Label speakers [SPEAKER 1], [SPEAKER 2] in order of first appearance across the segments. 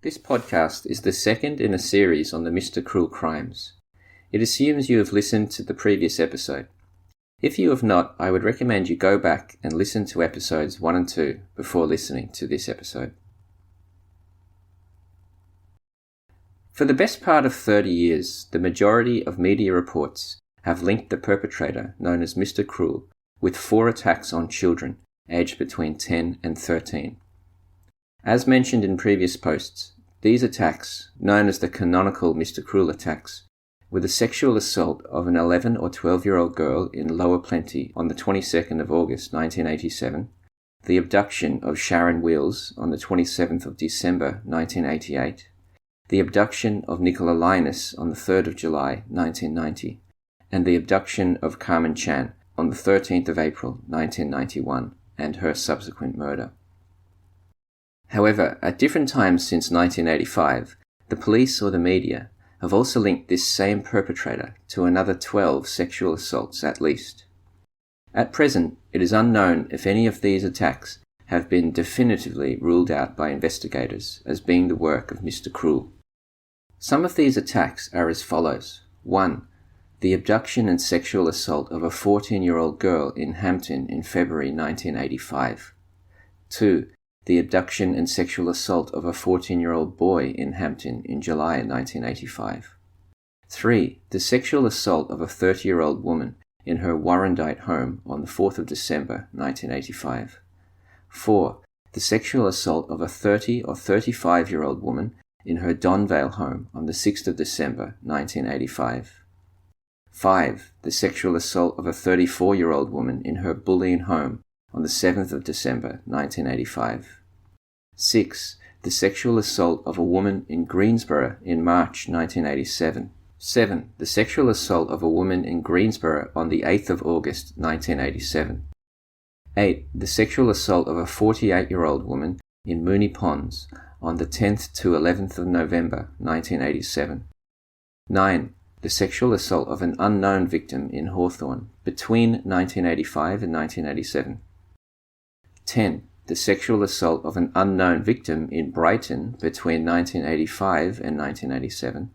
[SPEAKER 1] This podcast is the second in a series on the Mr. Cruel crimes. It assumes you have listened to the previous episode. If you have not, I would recommend you go back and listen to episodes 1 and 2 before listening to this episode. For the best part of 30 years, the majority of media reports have linked the perpetrator, known as Mr. Cruel, with 4 attacks on children aged between 10 and 13. As mentioned in previous posts, these attacks, known as the canonical Mr. Cruel attacks, were the sexual assault of an 11 or 12-year-old girl in Lower Plenty on the 22nd of August 1987, the abduction of Sharon Wills on the 27th of December 1988, the abduction of Nicola Linus on the 3rd of July 1990, and the abduction of Carmen Chan on the 13th of April 1991, and her subsequent murder. However, at different times since 1985, the police or the media have also linked this same perpetrator to another 12 sexual assaults at least. At present, it is unknown if any of these attacks have been definitively ruled out by investigators as being the work of Mr. Cruel. Some of these attacks are as follows. 1. The abduction and sexual assault of a 14-year-old girl in Hampton in February 1985. 2. The abduction and sexual assault of a 14-year-old boy in Hampton in July 1985. 3. The sexual assault of a 30-year-old woman in her Warrandyte home on the 4th of December 1985. 4. The sexual assault of a 30 or 35-year-old woman in her Donvale home on the 6th of December 1985. 5. The sexual assault of a 34-year-old woman in her Bulleen home on the 7th of December 1985. 6. The sexual assault of a woman in Greensboro in March 1987. 7. The sexual assault of a woman in Greensboro on the 8th of August 1987. 8. The sexual assault of a 48-year-old woman in Moonee Ponds on the 10th to 11th of November 1987. 9. The sexual assault of an unknown victim in Hawthorne between 1985 and 1987. 10. The sexual assault of an unknown victim in Brighton between 1985 and 1987.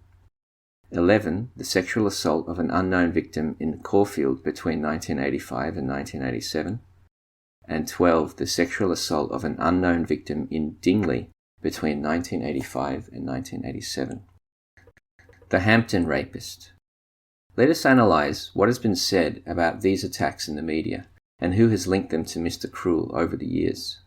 [SPEAKER 1] 11. The sexual assault of an unknown victim in Caulfield between 1985 and 1987. And 12. The sexual assault of an unknown victim in Dingley between 1985 and 1987. The Hampton Rapist. Let us analyse what has been said about these attacks in the media and who has linked them to Mr. Cruel over the years.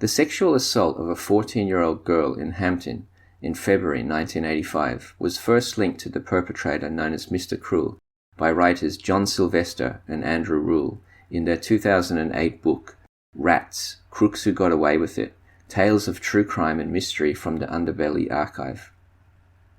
[SPEAKER 1] The sexual assault of a 14-year-old girl in Hampton in February 1985 was first linked to the perpetrator known as Mr. Cruel by writers John Sylvester and Andrew Rule in their 2008 book, Rats, Crooks Who Got Away With It, Tales of True Crime and Mystery from the Underbelly Archive.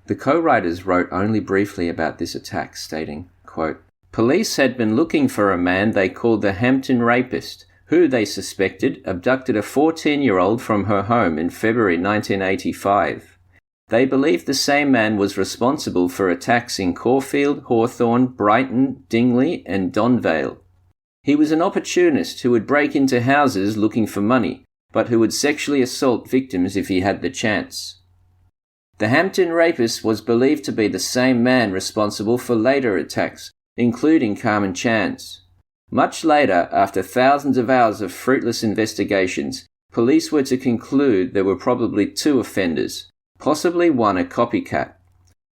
[SPEAKER 1] The co-writers wrote only briefly about this attack, stating, quote, "Police had been looking for a man they called the Hampton Rapist, who, they suspected, abducted a 14-year-old from her home in February 1985. They believed the same man was responsible for attacks in Caulfield, Hawthorne, Brighton, Dingley, and Donvale. He was an opportunist who would break into houses looking for money, but who would sexually assault victims if he had the chance. The Hampton Rapist was believed to be the same man responsible for later attacks, including Carmen Chan's. Much later, after thousands of hours of fruitless investigations, police were to conclude there were probably 2 offenders, possibly one a copycat.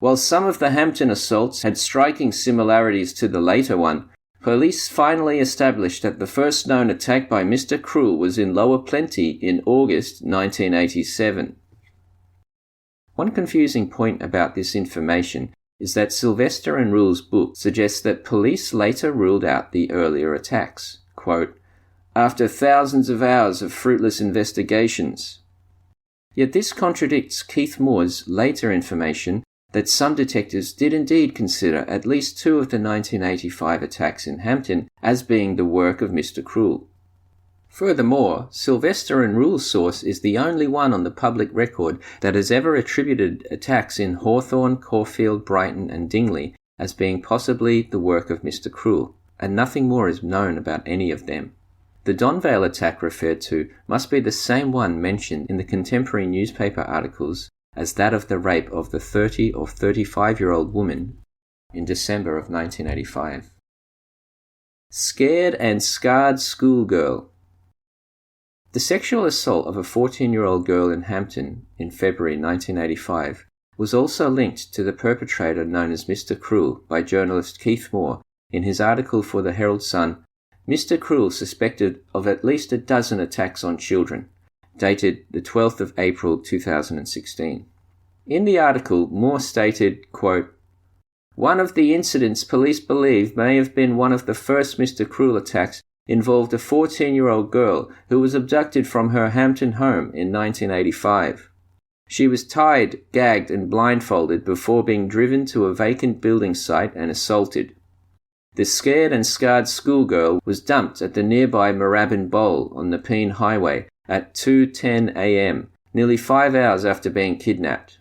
[SPEAKER 1] While some of the Hampton assaults had striking similarities to the later one, police finally established that the first known attack by Mr. Cruel was in Lower Plenty in August 1987. One confusing point about this information is that Sylvester and Rule's book suggests that police later ruled out the earlier attacks, quote, "after thousands of hours of fruitless investigations." Yet this contradicts Keith Moore's later information that some detectives did indeed consider at least 2 of the 1985 attacks in Hampton as being the work of Mr. Cruel. Furthermore, Sylvester and Rule's source is the only one on the public record that has ever attributed attacks in Hawthorne, Caulfield, Brighton and Dingley as being possibly the work of Mr. Cruel, and nothing more is known about any of them. The Donvale attack referred to must be the same one mentioned in the contemporary newspaper articles as that of the rape of the 30 or 35-year-old woman in December of 1985. Scared and scarred schoolgirl. The sexual assault of a 14-year-old girl in Hampton in February 1985 was also linked to the perpetrator known as Mr. Cruel by journalist Keith Moore in his article for the Herald Sun, Mr. Cruel suspected of at least a dozen attacks on children, dated the 12th of April 2016. In the article, Moore stated, quote, "One of the incidents police believe may have been one of the first Mr. Cruel attacks involved a 14-year-old girl who was abducted from her Hampton home in 1985. She was tied, gagged, and blindfolded before being driven to a vacant building site and assaulted. The scared and scarred schoolgirl was dumped at the nearby Moorabbin Bowl on the Nepean Highway at 2:10 a.m., nearly 5 hours after being kidnapped."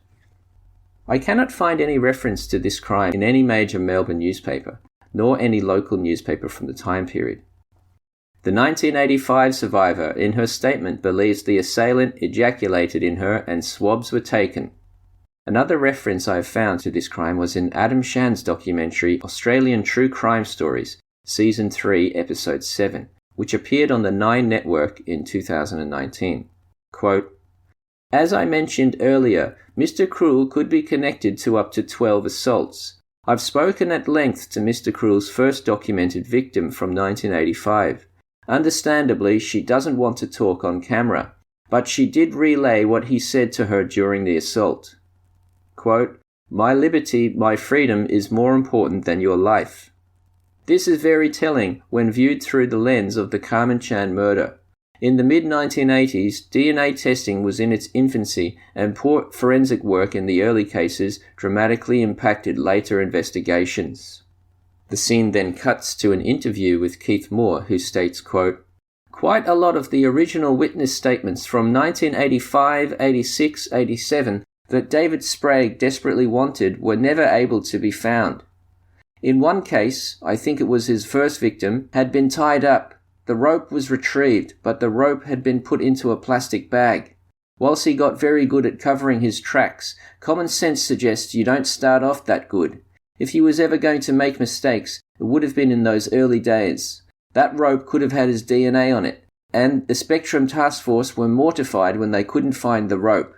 [SPEAKER 1] I cannot find any reference to this crime in any major Melbourne newspaper, nor any local newspaper from the time period. The 1985 survivor, in her statement, believes the assailant ejaculated in her and swabs were taken. Another reference I have found to this crime was in Adam Shand's documentary Australian True Crime Stories, Season 3, Episode 7, which appeared on the Nine Network in 2019. Quote, "As I mentioned earlier, Mr. Cruel could be connected to up to 12 assaults. I've spoken at length to Mr. Cruel's first documented victim from 1985. Understandably, she doesn't want to talk on camera, but she did relay what he said to her during the assault. Quote, 'My liberty, my freedom is more important than your life.' This is very telling when viewed through the lens of the Carmen Chan murder. In the mid-1980s, DNA testing was in its infancy, and poor forensic work in the early cases dramatically impacted later investigations." The scene then cuts to an interview with Keith Moore, who states, quote, "Quite a lot of the original witness statements from 1985, 86, 87 that David Sprague desperately wanted were never able to be found. In one case, I think it was his first victim, had been tied up. The rope was retrieved, but the rope had been put into a plastic bag. Whilst he got very good at covering his tracks, common sense suggests you don't start off that good. If he was ever going to make mistakes, it would have been in those early days. That rope could have had his DNA on it, and the Spectrum Task Force were mortified when they couldn't find the rope."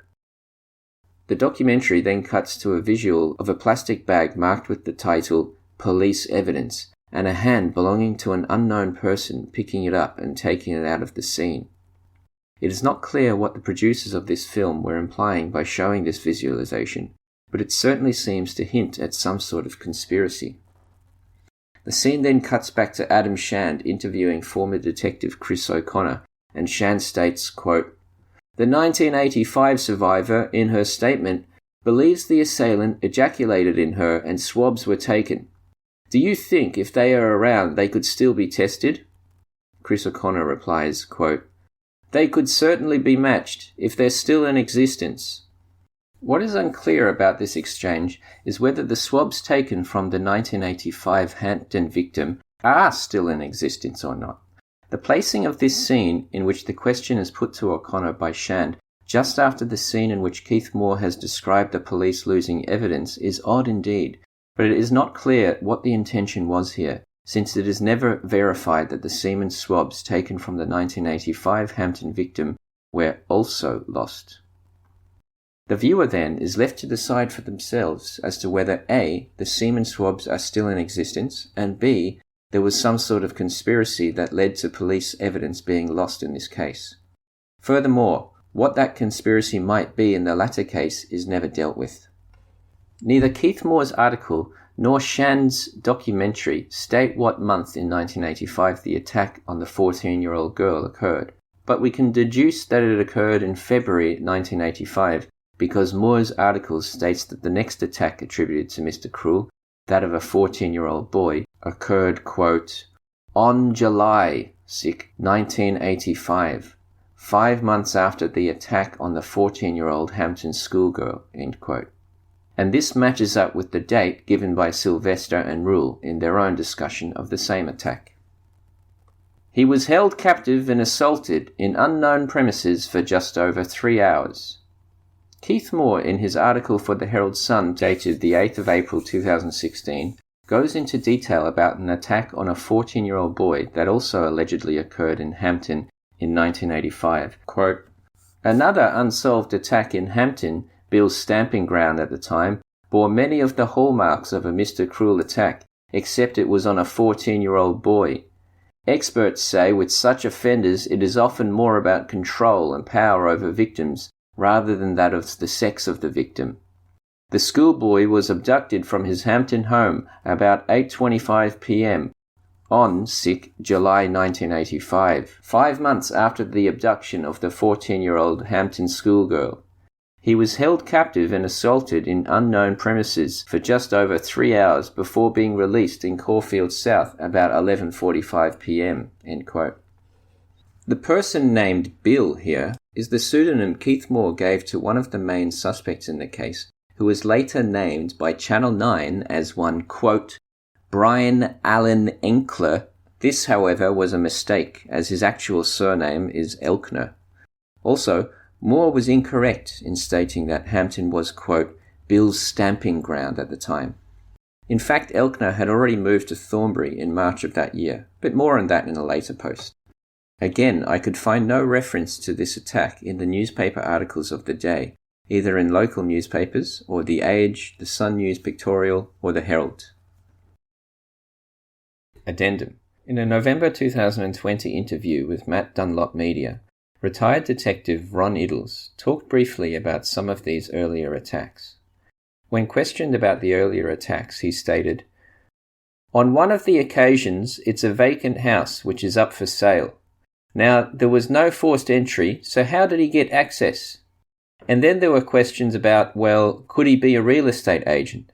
[SPEAKER 1] The documentary then cuts to a visual of a plastic bag marked with the title "Police Evidence" and a hand belonging to an unknown person picking it up and taking it out of the scene. It is not clear what the producers of this film were implying by showing this visualization, but it certainly seems to hint at some sort of conspiracy. The scene then cuts back to Adam Shand interviewing former detective Chris O'Connor, and Shand states, quote, "The 1985 survivor, in her statement, believes the assailant ejaculated in her and swabs were taken. Do you think if they are around they could still be tested?" Chris O'Connor replies, quote, "They could certainly be matched if they're still in existence." What is unclear about this exchange is whether the swabs taken from the 1985 Hampton victim are still in existence or not. The placing of this scene, in which the question is put to O'Connor by Shand, just after the scene in which Keith Moore has described the police losing evidence, is odd indeed, but it is not clear what the intention was here, since it is never verified that the semen swabs taken from the 1985 Hampton victim were also lost. The viewer then is left to decide for themselves as to whether A, the semen swabs are still in existence, and B, there was some sort of conspiracy that led to police evidence being lost in this case. Furthermore, what that conspiracy might be in the latter case is never dealt with. Neither Keith Moore's article nor Shand's documentary state what month in 1985 the attack on the 14-year-old girl occurred, but we can deduce that it occurred in February 1985 because Moore's article states that the next attack attributed to Mr. Cruel, that of a 14-year-old boy, occurred, quote, "on July 1985, 5 months after the attack on the 14-year-old Hampton schoolgirl," end quote. And this matches up with the date given by Sylvester and Rule in their own discussion of the same attack. "He was held captive and assaulted in unknown premises for just over 3 hours." Keith Moore, in his article for the Herald Sun dated the 8th of April 2016, goes into detail about an attack on a 14-year-old boy that also allegedly occurred in Hampton in 1985. Quote, "Another unsolved attack in Hampton, Bill's stamping ground at the time, bore many of the hallmarks of a Mr. Cruel attack, except it was on a 14-year-old boy. Experts say with such offenders it is often more about control and power over victims rather than that of the sex of the victim. The schoolboy was abducted from his Hampton home about 8:25 p.m. on July 1985, 5 months after the abduction of the 14-year-old Hampton schoolgirl. He was held captive and assaulted in unknown premises for just over 3 hours before being released in Caulfield South about 11:45 p.m. End quote. The person named Bill here is the pseudonym Keith Moore gave to one of the main suspects in the case, who was later named by Channel 9 as one, quote, Brian Allen Enkler. This, however, was a mistake, as his actual surname is Elkner. Also, Moore was incorrect in stating that Hampton was, quote, Bill's stamping ground at the time. In fact, Elkner had already moved to Thornbury in March of that year, but more on that in a later post. Again, I could find no reference to this attack in the newspaper articles of the day, either in local newspapers or The Age, the Sun News Pictorial, or the Herald. Addendum. In a November 2020 interview with Matt Dunlop Media, retired detective Ron Iddles talked briefly about some of these earlier attacks. When questioned about the earlier attacks, he stated, "On one of the occasions, it's a vacant house which is up for sale. Now, there was no forced entry, so how did he get access? And then there were questions about, well, could he be a real estate agent?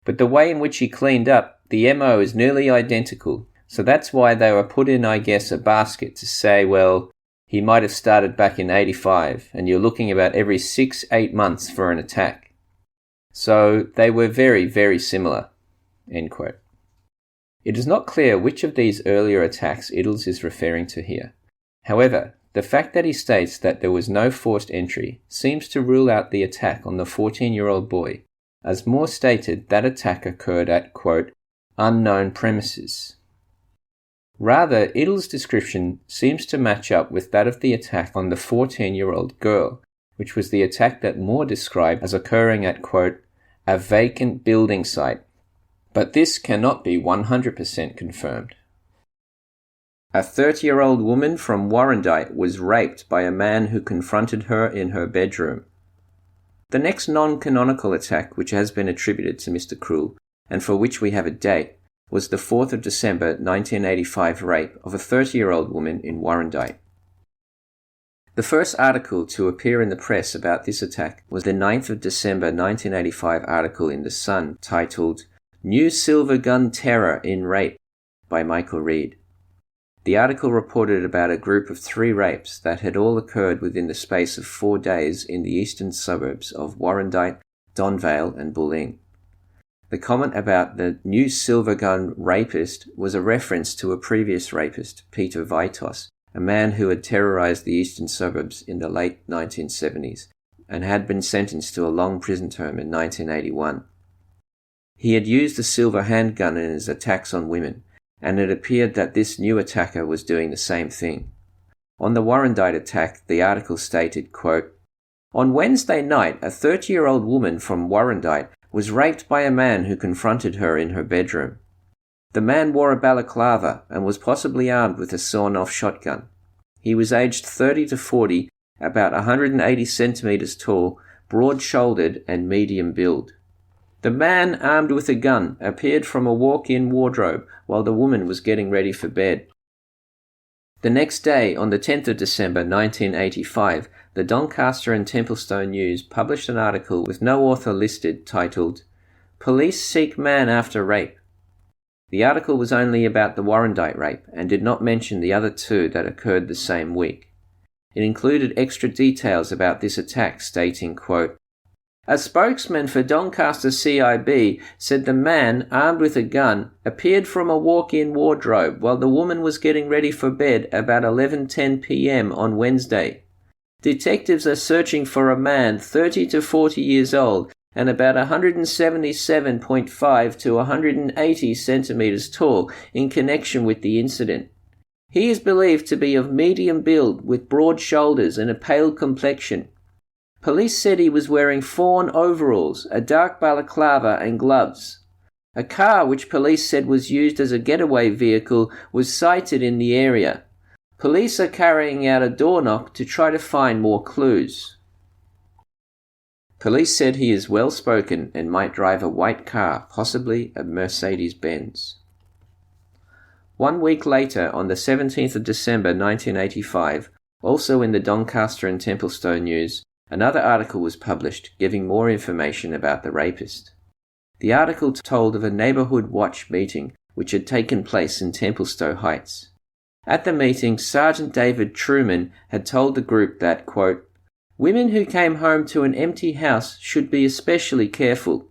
[SPEAKER 1] But the way in which he cleaned up, the MO is nearly identical, so that's why they were put in, I guess, a basket to say, well, he might have started back in 85, and you're looking about every 6-8 months for an attack. So they were very, very similar." End quote. It is not clear which of these earlier attacks Iddles is referring to here. However, the fact that he states that there was no forced entry seems to rule out the attack on the 14-year-old boy, as Moore stated that attack occurred at, quote, unknown premises. Rather, Iddles' description seems to match up with that of the attack on the 14-year-old girl, which was the attack that Moore described as occurring at, quote, a vacant building site. But this cannot be 100% confirmed. A 30-year-old woman from Warrandyte was raped by a man who confronted her in her bedroom. The next non-canonical attack which has been attributed to Mr. Cruel, and for which we have a date, was the 4th of December 1985 rape of a 30-year-old woman in Warrandyte. The first article to appear in the press about this attack was the 9th of December 1985 article in The Sun titled New Silver Gun Terror in Rape by Michael Reed. The article reported about a group of 3 rapes that had all occurred within the space of 4 days in the eastern suburbs of Warrandyte, Donvale and Bulling. The comment about the new silver gun rapist was a reference to a previous rapist, Peter Vitos, a man who had terrorized the eastern suburbs in the late 1970s and had been sentenced to a long prison term in 1981. He had used a silver handgun in his attacks on women, and it appeared that this new attacker was doing the same thing. On the Warrandyte attack, the article stated, quote, on Wednesday night, a 30-year-old woman from Warrandyte was raped by a man who confronted her in her bedroom. The man wore a balaclava and was possibly armed with a sawn-off shotgun. He was aged 30 to 40, about 180 centimeters tall, broad-shouldered and medium build. The man, armed with a gun, appeared from a walk-in wardrobe while the woman was getting ready for bed. The next day, on the 10th of December 1985, the Doncaster and Templestowe News published an article with no author listed titled, Police Seek Man After Rape. The article was only about the Warrandyte rape and did not mention the other 2 that occurred the same week. It included extra details about this attack stating, quote, a spokesman for Doncaster CIB said the man, armed with a gun, appeared from a walk-in wardrobe while the woman was getting ready for bed about 11:10 p.m. on Wednesday. Detectives are searching for a man 30 to 40 years old and about 177.5 to 180 centimeters tall in connection with the incident. He is believed to be of medium build with broad shoulders and a pale complexion. Police said he was wearing fawn overalls, a dark balaclava and gloves. A car which police said was used as a getaway vehicle was sighted in the area. Police are carrying out a door knock to try to find more clues. Police said he is well-spoken and might drive a white car, possibly a Mercedes-Benz. 1 week later, on the 17th of December 1985, also in the Doncaster and Templestowe News, another article was published giving more information about the rapist. The article told of a neighbourhood watch meeting which had taken place in Templestowe Heights. At the meeting, Sergeant David Truman had told the group that, quote, "Women who came home to an empty house should be especially careful."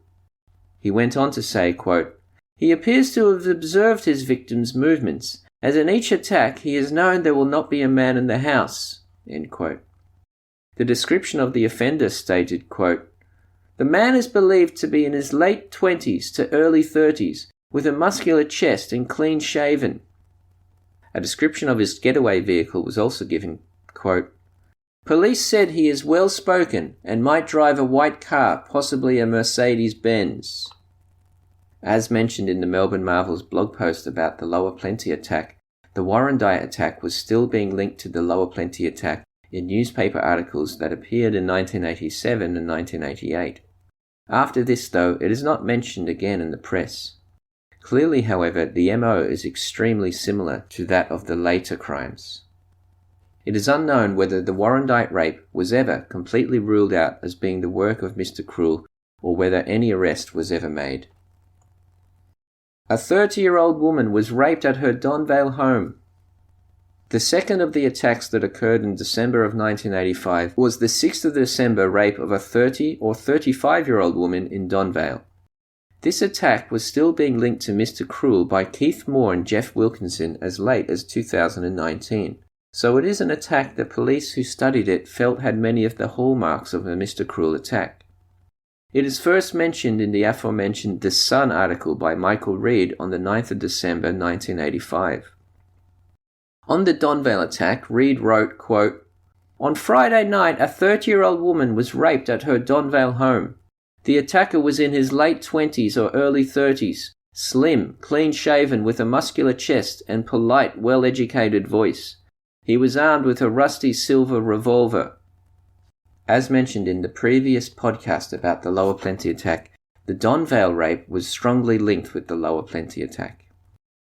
[SPEAKER 1] He went on to say, quote, "He appears to have observed his victim's movements, as in each attack he has known there will not be a man in the house." End quote. The description of the offender stated, quote, "The man is believed to be in his late 20s to early 30s, with a muscular chest and clean shaven." A description of his getaway vehicle was also given, quote, "Police said he is well-spoken and might drive a white car, possibly a Mercedes-Benz." As mentioned in the Melbourne Marvel's blog post about the Lower Plenty attack, the Warrandyte attack was still being linked to the Lower Plenty attack in newspaper articles that appeared in 1987 and 1988. After this, though, it is not mentioned again in the press. Clearly, however, the MO is extremely similar to that of the later crimes. It is unknown whether the Warrandyte rape was ever completely ruled out as being the work of Mr. Krul or whether any arrest was ever made. A 30-year-old woman was raped at her Donvale home. The second of the attacks that occurred in December of 1985 was the 6th of December rape of a 30 or 35-year-old woman in Donvale. This attack was still being linked to Mr. Krul by Keith Moore and Jeff Wilkinson as late as 2019. So it is an attack that police who studied it felt had many of the hallmarks of a Mr. Krul attack. It is first mentioned in the aforementioned The Sun article by Michael Reed on the 9th of December 1985. On the Donvale attack, Reed wrote, quote, "On Friday night, a 30-year-old woman was raped at her Donvale home. The attacker was in his late 20s or early 30s, slim, clean-shaven with a muscular chest and polite, well-educated voice. He was armed with a rusty silver revolver." As mentioned in the previous podcast about the Lower Plenty attack, the Donvale rape was strongly linked with the Lower Plenty attack.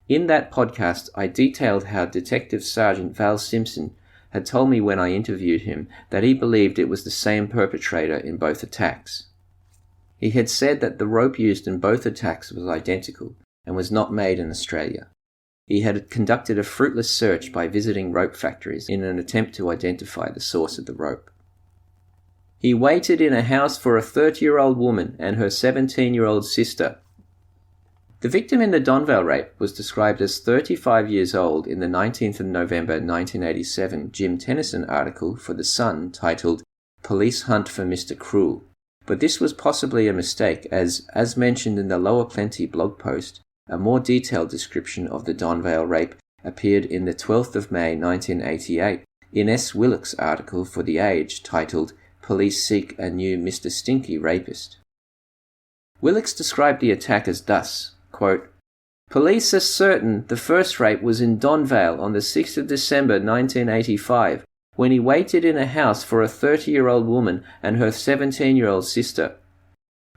[SPEAKER 1] In that podcast, I detailed how Detective Sergeant Val Simpson had told me when I interviewed him that he believed it was the same perpetrator in both attacks. He had said that the rope used in both attacks was identical and was not made in Australia. He had conducted a fruitless search by visiting rope factories in an attempt to identify the source of the rope. He waited in a house for a 30-year-old woman and her 17-year-old sister. The victim in the Donvale rape was described as 35 years old in the 19th of November 1987 Jim Tennyson article for The Sun titled "Police Hunt for Mr. Krul." But this was possibly a mistake as mentioned in the Lower Plenty blog post, a more detailed description of the Donvale rape appeared in the 12th of May 1988 in S. Willock's article for The Age titled "Police Seek a New Mr. Stinky Rapist." Willock described the attack as thus, quote, "Police are certain the first rape was in Donvale on the 6th of December 1985, when he waited in a house for a 30-year-old woman and her 17-year-old sister.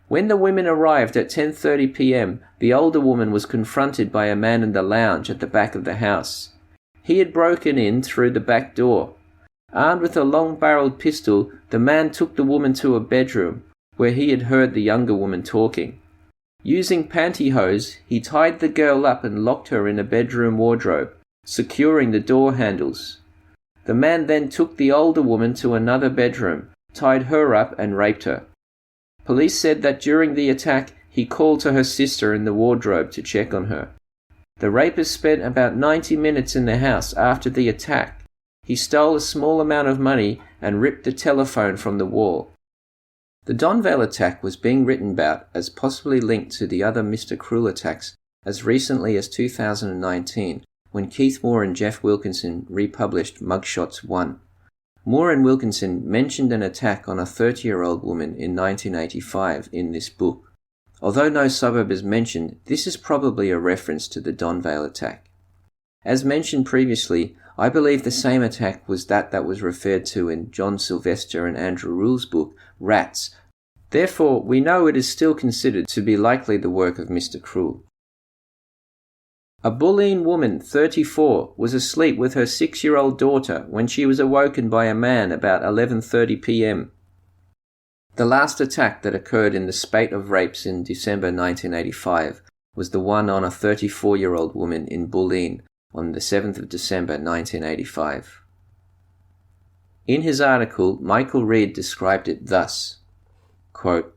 [SPEAKER 1] When the women arrived at 10:30 p.m., the older woman was confronted by a man in the lounge at the back of the house. He had broken in through the back door. Armed with a long-barreled pistol, the man took the woman to a bedroom, where he had heard the younger woman talking. Using pantyhose, he tied the girl up and locked her in a bedroom wardrobe, securing the door handles. The man then took the older woman to another bedroom, tied her up and raped her. Police said that during the attack, he called to her sister in the wardrobe to check on her. The rapist spent about 90 minutes in the house after the attack. He stole a small amount of money and ripped the telephone from the wall. The Donvale attack was being written about as possibly linked to the other Mr. Cruel attacks as recently as 2019, when Keith Moore and Jeff Wilkinson republished Mugshots 1. Moore and Wilkinson mentioned an attack on a 30-year-old woman in 1985 in this book. Although no suburb is mentioned, this is probably a reference to the Donvale attack. As mentioned previously, I believe the same attack was that was referred to in John Sylvester and Andrew Rule's book, Rats. Therefore, we know it is still considered to be likely the work of Mr. Cruel. A Bulleen woman, 34, was asleep with her 6-year-old daughter when she was awoken by a man about 11:30 p.m. The last attack that occurred in the spate of rapes in December 1985 was the one on a 34-year-old woman in Bulleen on the 7th of December 1985. In his article, Michael Reed described it thus, quote,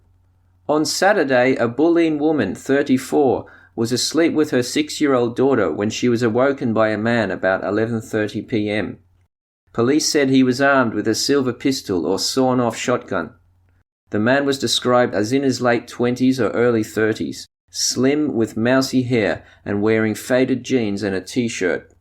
[SPEAKER 1] "On Saturday, a Bulleen woman, 34, was asleep with her 6-year-old daughter when she was awoken by a man about 11:30 p.m. Police said he was armed with a silver pistol or sawn-off shotgun. The man was described as in his late 20s or early 30s, slim with mousy hair and wearing faded jeans and a t-shirt.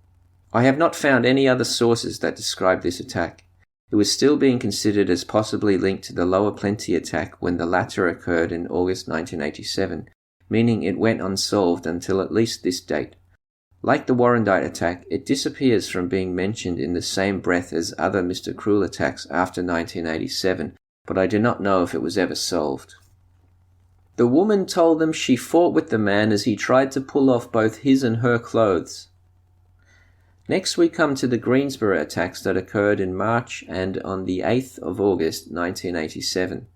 [SPEAKER 1] I have not found any other sources that describe this attack. It was still being considered as possibly linked to the Lower Plenty attack when the latter occurred in August 1987, meaning it went unsolved until at least this date. Like the Warrandyte attack, it disappears from being mentioned in the same breath as other Mr. Cruel attacks after 1987, but I do not know if it was ever solved. The woman told them she fought with the man as he tried to pull off both his and her clothes. Next we come to the Greensboro attacks that occurred in March and on the 8th of August 1987.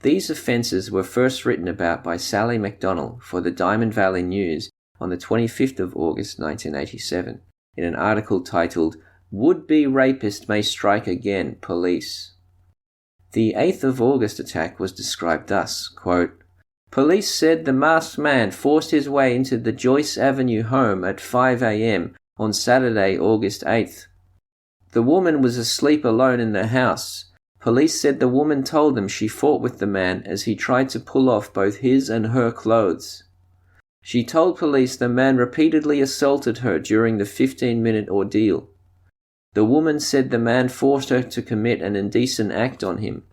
[SPEAKER 1] These offences were first written about by Sally McDonnell for the Diamond Valley News on the 25th of August 1987 in an article titled "Would-Be Rapist May Strike Again, Police." The 8th of August attack was described thus, quote, "Police said the masked man forced his way into the Joyce Avenue home at 5 a.m. on Saturday, August 8th. The woman was asleep alone in the house. Police said the woman told them she fought with the man as he tried to pull off both his and her clothes. She told police the man repeatedly assaulted her during the 15-minute ordeal. The woman said the man forced her to commit an indecent act on him.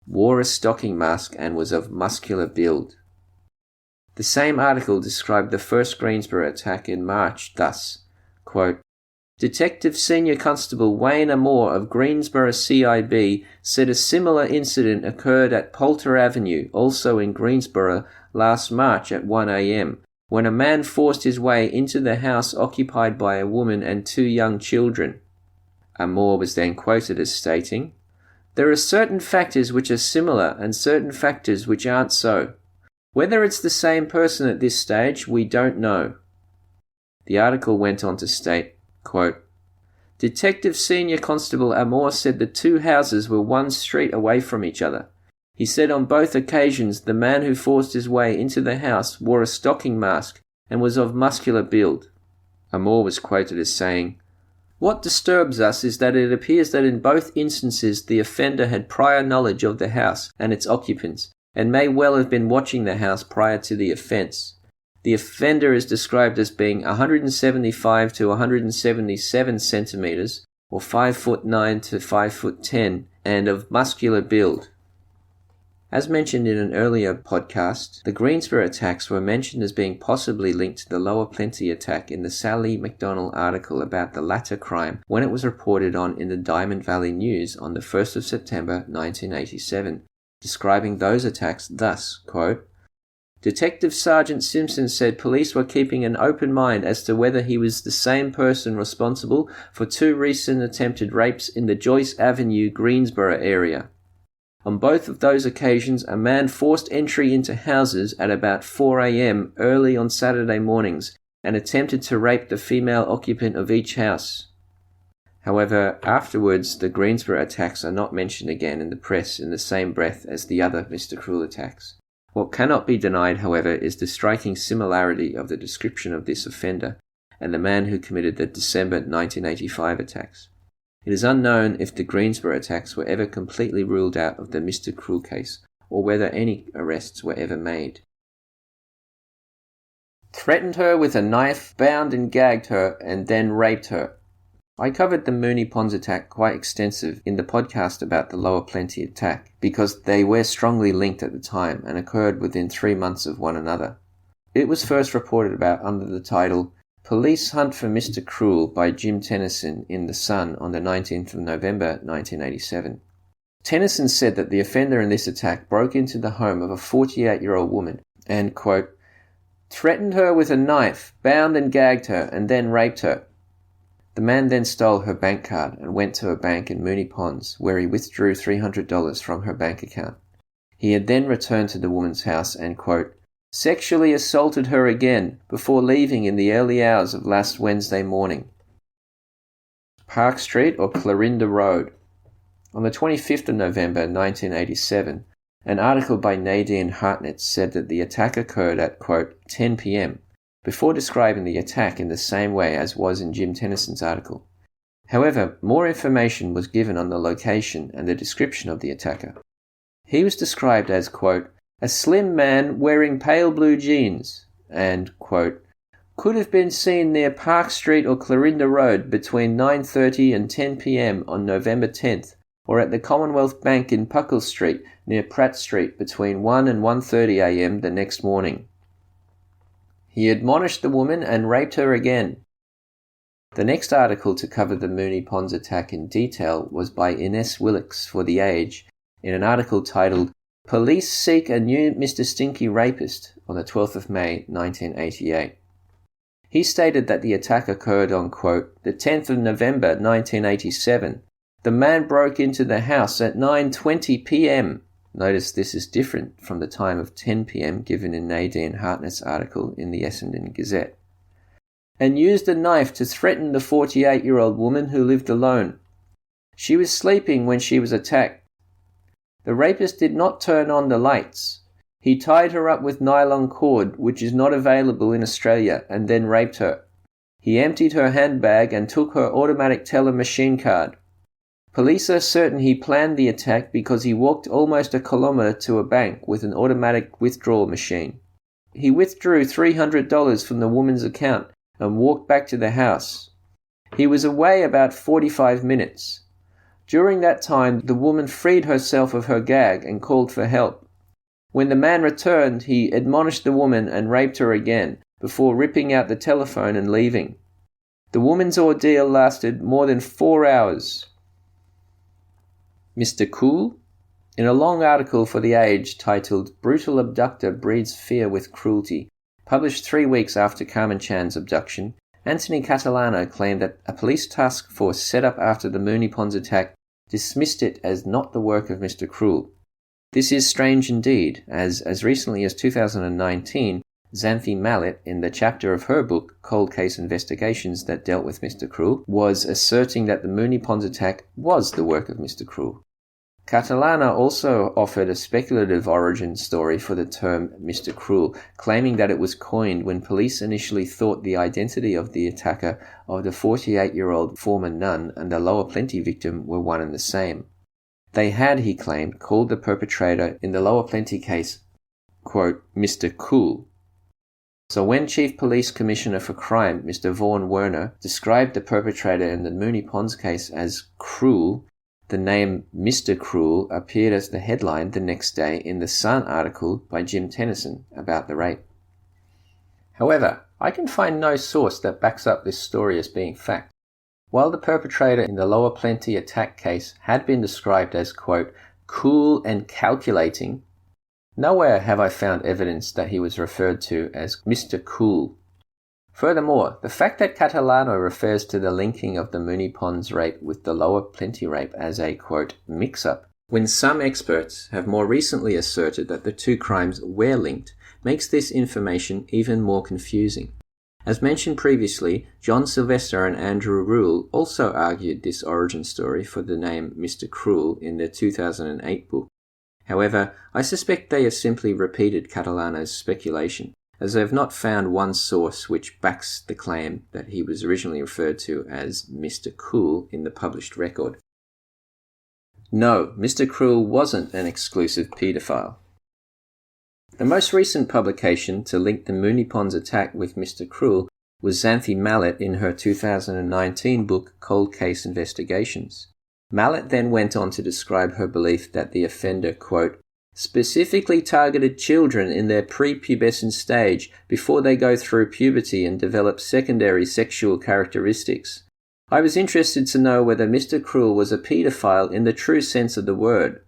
[SPEAKER 1] Wore a stocking mask and was of muscular build." The same article described the first Greensboro attack in March thus, quote, "Detective Senior Constable Wayne Amore of Greensboro CIB said a similar incident occurred at Poulter Avenue, also in Greensboro, last March at 1 a.m., when a man forced his way into the house occupied by a woman and 2 young children." Amore was then quoted as stating, "There are certain factors which are similar and certain factors which aren't so. Whether it's the same person at this stage, we don't know." The article went on to state, quote, "Detective Senior Constable Amore said the 2 houses were 1 street away from each other. He said on both occasions the man who forced his way into the house wore a stocking mask and was of muscular build." Amore was quoted as saying, "What disturbs us is that it appears that in both instances the offender had prior knowledge of the house and its occupants, and may well have been watching the house prior to the offence. The offender is described as being 175 to 177 centimetres, or 5'9" to 5'10", and of muscular build." As mentioned in an earlier podcast, the Greensboro attacks were mentioned as being possibly linked to the Lower Plenty attack in the Sally McDonnell article about the latter crime when it was reported on in the Diamond Valley News on the 1st of September 1987, describing those attacks thus, quote, "Detective Sergeant Simpson said police were keeping an open mind as to whether he was the same person responsible for 2 recent attempted rapes in the Joyce Avenue, Greensboro area. On both of those occasions, a man forced entry into houses at about 4 a.m. early on Saturday mornings and attempted to rape the female occupant of each house." However, afterwards, the Greensboro attacks are not mentioned again in the press in the same breath as the other Mr. Cruel attacks. What cannot be denied, however, is the striking similarity of the description of this offender, and the man who committed the December 1985 attacks. It is unknown if the Greensboro attacks were ever completely ruled out of the Mr. Cruel case, or whether any arrests were ever made. Threatened her with a knife, bound and gagged her, and then raped her. I covered the Moonee Ponds attack quite extensive in the podcast about the Lower Plenty attack, because they were strongly linked at the time and occurred within 3 months of one another. It was first reported about under the title Police Hunt for Mr. Cruel by Jim Tennyson in The Sun on the 19th of November 1987. Tennyson said that the offender in this attack broke into the home of a 48-year-old woman and, quote, threatened her with a knife, bound and gagged her, and then raped her. The man then stole her bank card and went to a bank in Moonee Ponds, where he withdrew $300 from her bank account. He had then returned to the woman's house and, quote, sexually assaulted her again before leaving in the early hours of last Wednesday morning. Park Street or Clarinda Road. On the 25th of November 1987, an article by Nadine Hartnett said that the attack occurred at, quote, 10 p.m., before describing the attack in the same way as was in Jim Tennyson's article. However, more information was given on the location and the description of the attacker. He was described as, quote, a slim man wearing pale blue jeans and, quote, could have been seen near Park Street or Clarinda Road between 9:30 and 10 p.m. on November 10th, or at the Commonwealth Bank in Puckle Street near Pratt Street between 1 and 1:30 a.m. the next morning. He admonished the woman and raped her again. The next article to cover the Moonee Ponds attack in detail was by Ines Willix for The Age in an article titled Police Seek a New Mr. Stinky Rapist on the 12th of May 1988. He stated that the attack occurred on, quote, the 10th of November 1987. The man broke into the house at 9:20 p.m. Notice this is different from the time of 10 p.m. given in Nadine Hartnett's article in the Essendon Gazette, and used a knife to threaten the 48-year-old woman who lived alone. She was sleeping when she was attacked. The rapist did not turn on the lights. He tied her up with nylon cord, which is not available in Australia, and then raped her. He emptied her handbag and took her automatic teller machine card. Police are certain he planned the attack because he walked almost a kilometre to a bank with an automatic withdrawal machine. He withdrew $300 from the woman's account and walked back to the house. He was away about 45 minutes. During that time, the woman freed herself of her gag and called for help. When the man returned, he admonished the woman and raped her again before ripping out the telephone and leaving. The woman's ordeal lasted more than 4 hours. Mr. Cool? In a long article for The Age titled Brutal Abductor Breeds Fear with Cruelty, published 3 weeks after Carmen Chan's abduction, Anthony Catalano claimed that a police task force set up after the Moonee Ponds attack dismissed it as not the work of Mr. Cruel. This is strange indeed, as recently as 2019, Xanthi Mallet, in the chapter of her book, Cold Case Investigations, that dealt with Mr. Cruel, was asserting that the Moonee Ponds attack was the work of Mr. Cruel. Catalana also offered a speculative origin story for the term Mr. Cruel, claiming that it was coined when police initially thought the identity of the attacker of the 48-year-old former nun and the Lower Plenty victim were one and the same. They had, he claimed, called the perpetrator in the Lower Plenty case, quote, Mr. Cool. So when Chief Police Commissioner for Crime, Mr. Vaughan Werner, described the perpetrator in the Moonee Ponds case as cruel, the name Mr. Cruel appeared as the headline the next day in the Sun article by Jim Tennyson about the rape. However, I can find no source that backs up this story as being fact. While the perpetrator in the Lower Plenty attack case had been described as, quote, cool and calculating, nowhere have I found evidence that he was referred to as Mr. Cool. Furthermore, the fact that Catalano refers to the linking of the Moonee Ponds rape with the Lower Plenty rape as a, quote, mix-up, when some experts have more recently asserted that the two crimes were linked, makes this information even more confusing. As mentioned previously, John Sylvester and Andrew Rule also argued this origin story for the name Mr. Cruel in their 2008 book. However, I suspect they have simply repeated Catalano's speculation, as I have not found one source which backs the claim that he was originally referred to as Mr. Cool in the published record. No, Mr. Cruel wasn't an exclusive paedophile. The most recent publication to link the Moonee Ponds attack with Mr. Cruel was Xanthi Mallet in her 2019 book Cold Case Investigations. Mallet then went on to describe her belief that the offender, quote, specifically targeted children in their prepubescent stage before they go through puberty and develop secondary sexual characteristics. I was interested to know whether Mr. Cruel was a paedophile in the true sense of the word.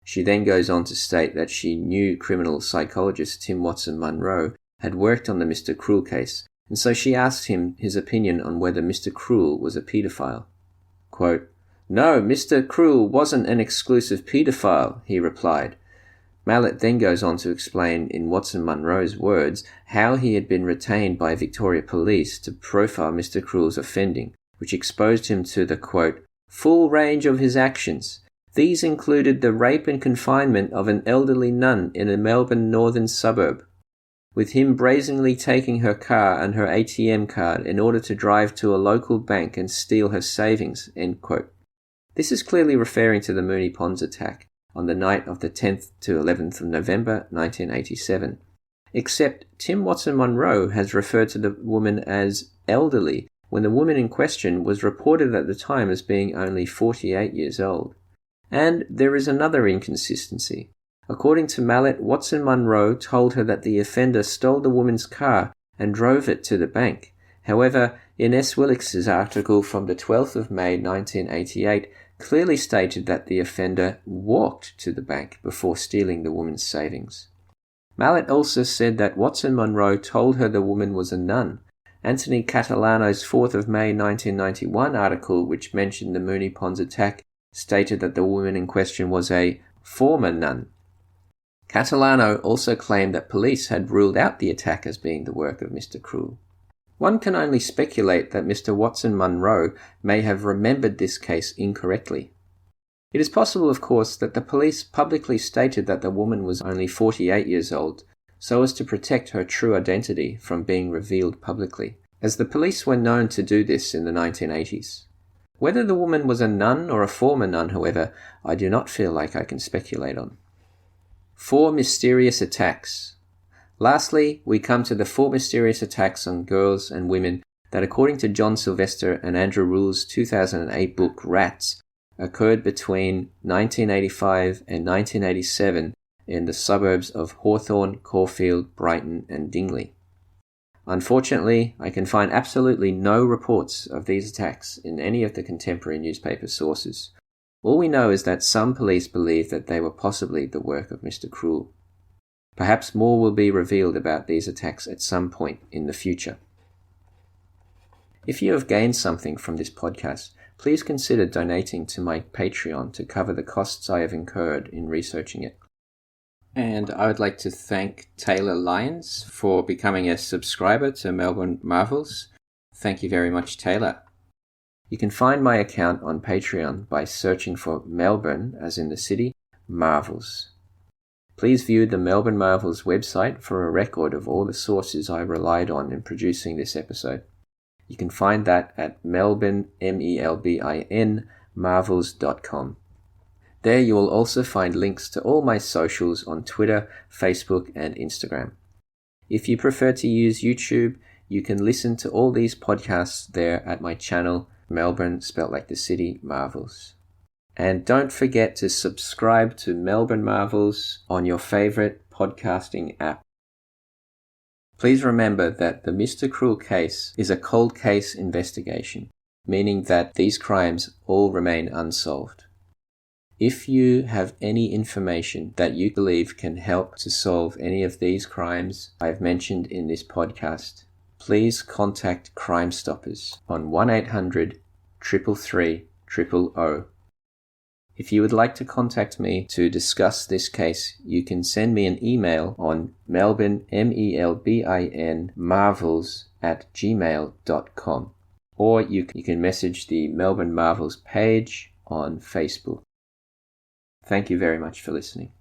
[SPEAKER 1] She then goes on to state that she knew criminal psychologist Tim Watson Munro had worked on the Mr. Cruel case, and so she asked him his opinion on whether Mr. Cruel was a paedophile. Quote, no, Mr. Cruel wasn't an exclusive paedophile, he replied. Mallet then goes on to explain in Watson Munro's words how he had been retained by Victoria Police to profile Mr. Cruel's offending, which exposed him to the, quote, full range of his actions. These included the rape and confinement of an elderly nun in a Melbourne northern suburb, with him brazenly taking her car and her ATM card in order to drive to a local bank and steal her savings, end quote. This is clearly referring to the Moonee Ponds attack on the night of the 10th to 11th of November 1987. Except Tim Watson Munro has referred to the woman as elderly when the woman in question was reported at the time as being only 48 years old. And there is another inconsistency. According to Mallet, Watson Munro told her that the offender stole the woman's car and drove it to the bank. However, in S. Willicks's article from the 12th of May 1988 clearly stated that the offender walked to the bank before stealing the woman's savings. Mallet also said that Watson Munro told her the woman was a nun. Anthony Catalano's 4th of May 1991 article, which mentioned the Moonee Ponds attack, stated that the woman in question was a former nun. Catalano also claimed that police had ruled out the attack as being the work of Mr. Cruel. One can only speculate that Mr. Watson Munro may have remembered this case incorrectly. It is possible, of course, that the police publicly stated that the woman was only 48 years old, so as to protect her true identity from being revealed publicly, as the police were known to do this in the 1980s. Whether the woman was a nun or a former nun, however, I do not feel like I can speculate on. 4 mysterious attacks. Lastly, we come to the 4 mysterious attacks on girls and women that, according to John Sylvester and Andrew Rule's 2008 book Rats, occurred between 1985 and 1987 in the suburbs of Hawthorne, Caulfield, Brighton and Dingley. Unfortunately, I can find absolutely no reports of these attacks in any of the contemporary newspaper sources. All we know is that some police believe that they were possibly the work of Mr. Cruel. Perhaps more will be revealed about these attacks at some point in the future. If you have gained something from this podcast, please consider donating to my Patreon to cover the costs I have incurred in researching it. And I would like to thank Taylor Lyons for becoming a subscriber to Melbourne Marvels. Thank you very much, Taylor. You can find my account on Patreon by searching for Melbourne, as in the city, Marvels. Please view the Melbourne Marvels website for a record of all the sources I relied on in producing this episode. You can find that at Melbourne, MELBIN, marvels.com. There you will also find links to all my socials on Twitter, Facebook, and Instagram. If you prefer to use YouTube, you can listen to all these podcasts there at my channel, Melbourne, spelt like the city, Marvels. And don't forget to subscribe to Melbourne Marvels on your favorite podcasting app. Please remember that the Mr. Cruel case is a cold case investigation, meaning that these crimes all remain unsolved. If you have any information that you believe can help to solve any of these crimes I've mentioned in this podcast, please contact Crime Stoppers on 1-800-333-000. If you would like to contact me to discuss this case, you can send me an email on Melbourne, MELBIN, marvels@gmail.com, or you can message the Melbourne Marvels page on Facebook. Thank you very much for listening.